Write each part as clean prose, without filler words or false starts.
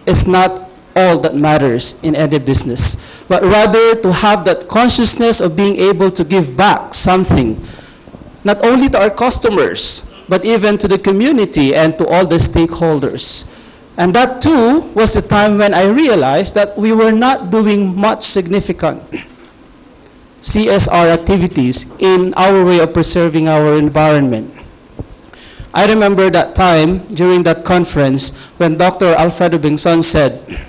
is not all that matters in any business, but rather to have that consciousness of being able to give back something, not only to our customers, but even to the community and to all the stakeholders. And that too was the time when I realized that we were not doing much significant CSR activities in our way of preserving our environment. I remember that time during that conference when Dr. Alfredo Bengson said,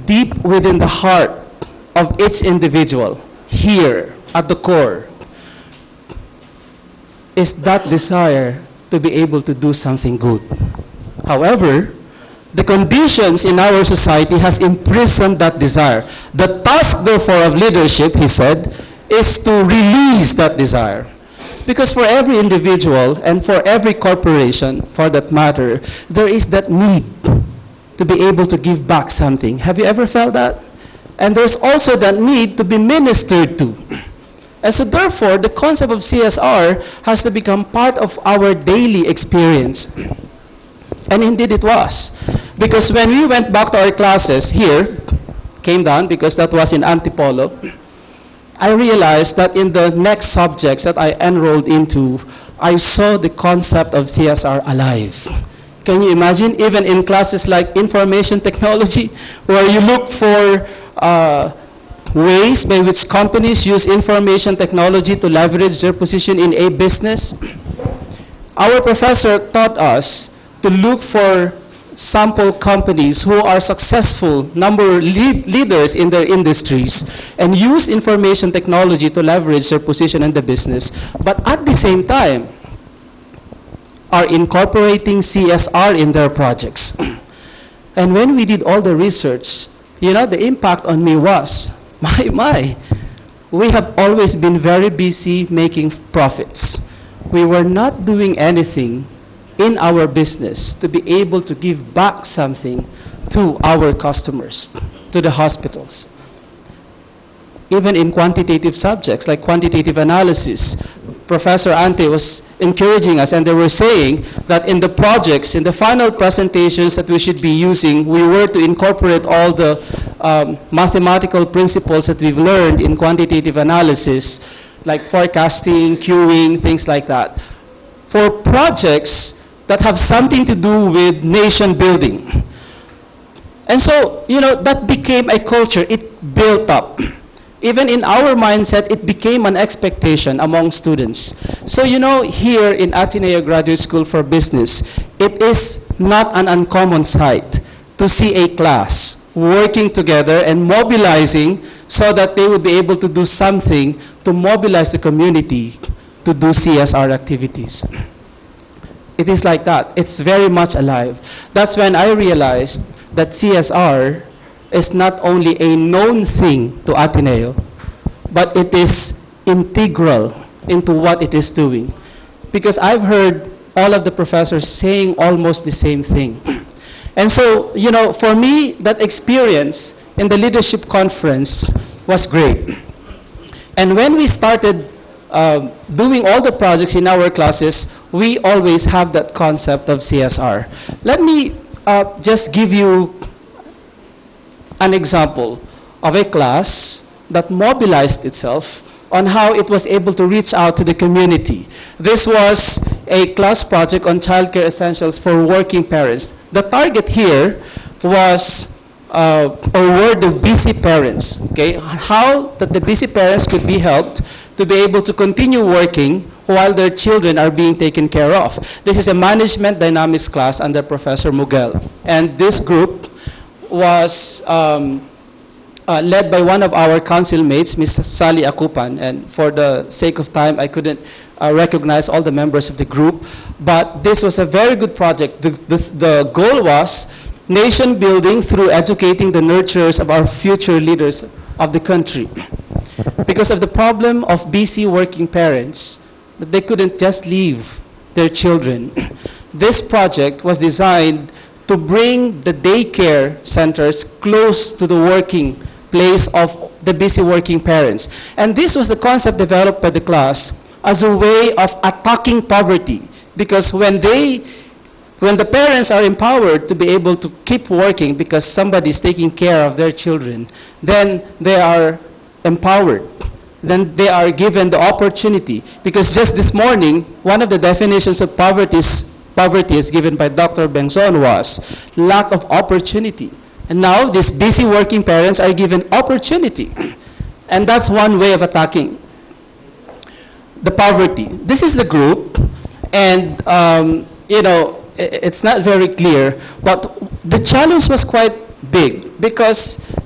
deep within the heart of each individual, here at the core, is that desire to be able to do something good. However, the conditions in our society has imprisoned that desire. The task, therefore, of leadership, he said, is to release that desire. Because for every individual and for every corporation, for that matter, there is that need to be able to give back something. Have you ever felt that? And there's also that need to be ministered to. And so therefore, the concept of CSR has to become part of our daily experience. And indeed it was. Because when we went back to our classes here, came down because that was in Antipolo, I realized that in the next subjects that I enrolled into, I saw the concept of CSR alive. Can you imagine? Even in classes like information technology, where you look for ways by which companies use information technology to leverage their position in a business, our professor taught us to look for sample companies who are successful leaders in their industries and use information technology to leverage their position in the business, but at the same time are incorporating CSR in their projects. And when we did all the research, you know, the impact on me was, we have always been very busy making profits. We were not doing anything in our business to be able to give back something to our customers, to the hospitals. Even in quantitative subjects like quantitative analysis, Professor Ante was encouraging us, and they were saying that in the projects, in the final presentations that we should be using, we were to incorporate all the mathematical principles that we've learned in quantitative analysis, like forecasting, queuing, things like that, for projects that have something to do with nation building. And so, you know, that became a culture. It built up. Even in our mindset, it became an expectation among students. So, you know, here in Ateneo Graduate School for Business, it is not an uncommon sight to see a class working together and mobilizing so that they would be able to do something to mobilize the community to do CSR activities. It is like that. It's very much alive. That's when I realized that CSR is not only a known thing to Ateneo, but it is integral into what it is doing. Because I've heard all of the professors saying almost the same thing. And so, you know, for me, that experience in the leadership conference was great. And when we started doing all the projects in our classes, we always have that concept of CSR. Let me just give you an example of a class that mobilized itself on how it was able to reach out to the community. This was a class project on childcare essentials for working parents. The target here was or were the busy parents, okay? How that the busy parents could be helped to be able to continue working while their children are being taken care of. This is a management dynamics class under Professor Miguel. And this group was led by one of our council mates, Ms. Sally Akupan. And for the sake of time, I couldn't recognize all the members of the group. But this was a very good project. The goal was nation building through educating the nurturers of our future leaders of the country. Because of the problem of busy working parents, that they couldn't just leave their children. This project was designed to bring the daycare centers close to the working place of the busy working parents. And this was the concept developed by the class as a way of attacking poverty. Because when they When the parents are empowered to be able to keep working because somebody is taking care of their children, then they are empowered. Then they are given the opportunity. Because just this morning, one of the definitions of poverty is given by Dr. Bengzon was lack of opportunity. And now these busy working parents are given opportunity. And that's one way of attacking the poverty. This is the group, and it's not very clear, but the challenge was quite big because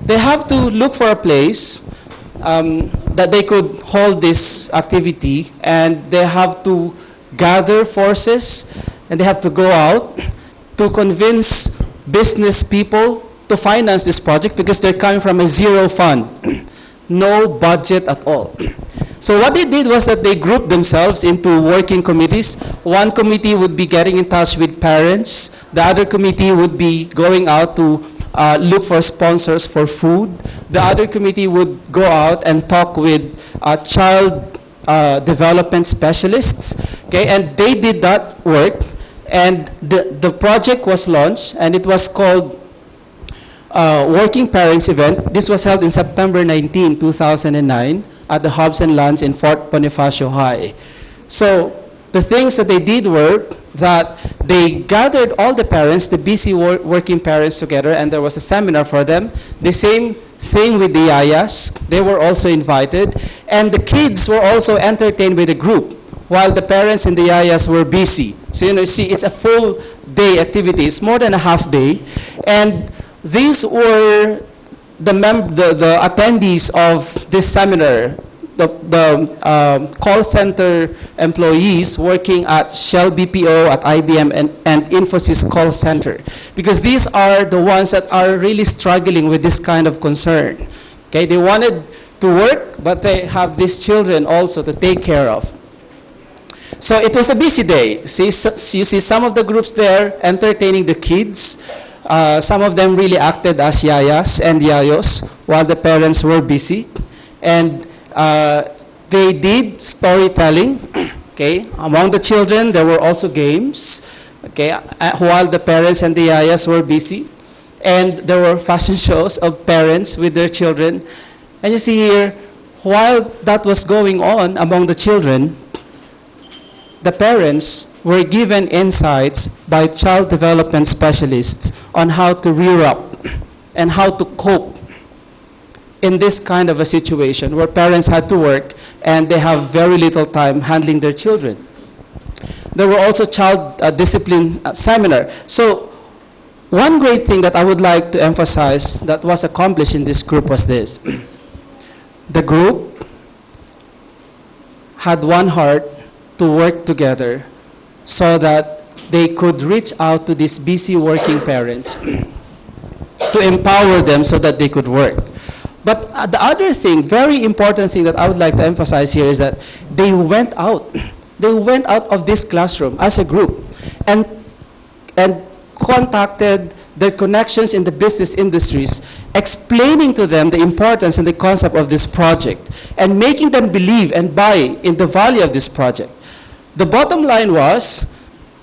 they have to look for a place that they could hold this activity, and they have to gather forces, and they have to go out to convince business people to finance this project because they're coming from a zero fund, no budget at all. So what they did was that they grouped themselves into working committees. One committee would be getting in touch with parents. The other committee would be going out to look for sponsors for food. The other committee would go out and talk with child development specialists. Okay, and they did that work. And the project was launched, and it was called Working Parents Event. This was held in September 19, 2009. At the Hobson Lands in Fort Bonifacio High. So the things that they did were that they gathered all the parents, the busy working parents together, and there was a seminar for them. The same thing with the yayas. They were also invited, and the kids were also entertained with the group while the parents and the yayas were busy. So you see, it's a full day activity. It's more than a half day, and these were the attendees of this seminar, the call center employees working at Shell BPO, at IBM, and Infosys call center. Because these are the ones that are really struggling with this kind of concern. Okay, they wanted to work, but they have these children also to take care of. So it was a busy day. You see some of the groups there entertaining the kids. Some of them really acted as yayas and yayos while the parents were busy. And they did storytelling. Okay, among the children there were also games. Okay, while the parents and the yayas were busy. And there were fashion shows of parents with their children. And you see here, while that was going on among the children, the parents were given insights by child development specialists on how to rear up and how to cope in this kind of a situation where parents had to work and they have very little time handling their children. There were also child discipline seminar. So one great thing that I would like to emphasize that was accomplished in this group was this. The group had one heart to work together so that they could reach out to these busy working parents to empower them so that they could work. But the other thing, very important thing that I would like to emphasize here is that they went out. They went out of this classroom as a group and contacted their connections in the business industries, explaining to them the importance and the concept of this project and making them believe and buy in the value of this project. The bottom line was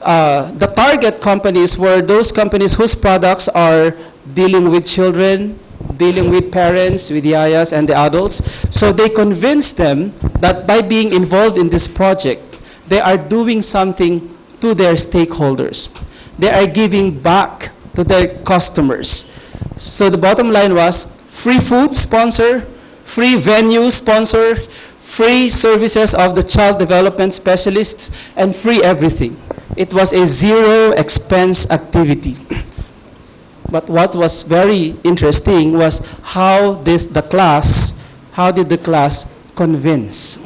the target companies were those companies whose products are dealing with children, dealing with parents, with yayas and the adults. So they convinced them that by being involved in this project, they are doing something to their stakeholders. They are giving back to their customers. So the bottom line was free food sponsor, free venue sponsor, free services of the child development specialists, and free everything. It was a zero expense activity. But what was very interesting was how did the class convince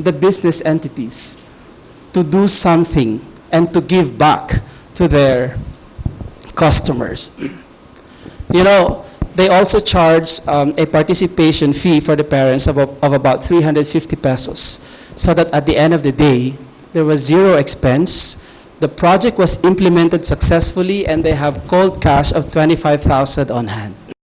the business entities to do something and to give back to their customers. You know, they also charge a participation fee for the parents of about 350 pesos, so that at the end of the day, there was zero expense. The project was implemented successfully, and they have cold cash of 25,000 on hand.